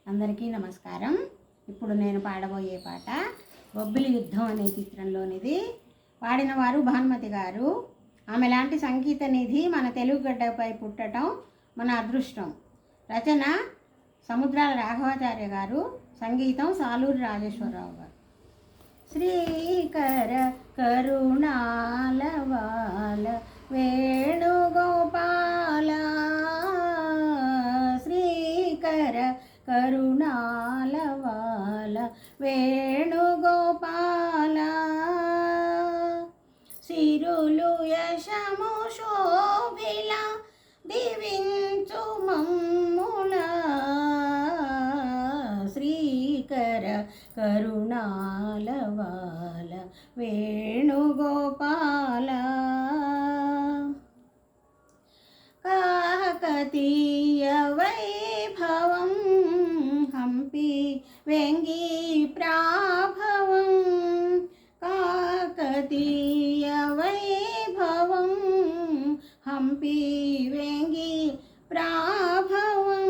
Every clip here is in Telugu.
అందరికీ నమస్కారం. ఇప్పుడు నేను పాడబోయే పాట బొబ్బిలి యుద్ధం అనే చిత్రంలోనిది. పాడిన వారు భానుమతి గారు. ఆమె లాంటి సంగీత నిధి మన తెలుగు గడ్డపై పుట్టడం మన అదృష్టం. రచన సముద్రాల రాఘవాచార్య గారు, సంగీతం సాలూరి రాజేశ్వరరావు గారు. శ్రీకర కరుణాల వాల వేణుగోపాల, శ్రీకర కరుణాల వాల వేణుగోపాల, సిరులు యశము శోభిల దివించు మమ్ముల, శ్రీకర కరుణాల వాల వేణుగోపాల, కాకతీయ వైభవం హంపి వేంగి ప్రాభవం, కాకతీయ వైభవం హంపి వేంగి ప్రాభవం,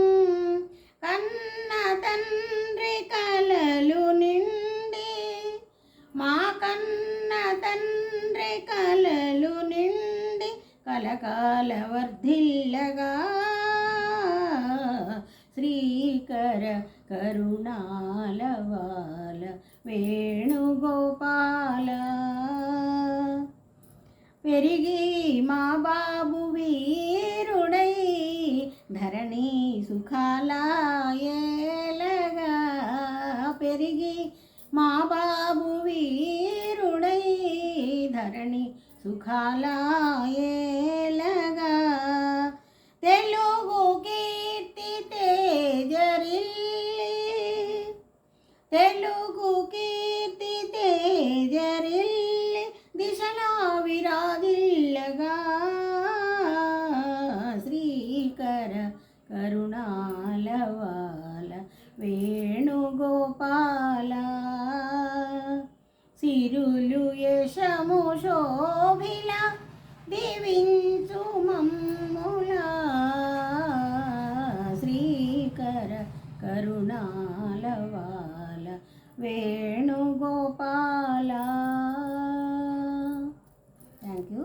కన్న తండ్రి కలలు నిండి, మా కన్న తండ్రి కలలు నిండి కలకాల వర్ధిల్లగా, శ్రీకర కరుణాల వాల వేణుగోపాల, పెరిగి మా బాబు వీరుడై ధరణి సుఖాలయేలగా, పెరిగి మా బాబు వీరుడై ధరణి సుఖాలయేలగా, తెలుగు కీర్తి తేజరిల్లి, తెలుగు కీర్తి తేజరిల్లి దిశలా విరాజిల్లగా, శ్రీకర కరుణాల వాల వేణుగోపాల, సిరులు యశము శోభిల దివించు మమ్ముల, శ్రీకర కరుణాల వాల వేణుగోపాల. Thank you.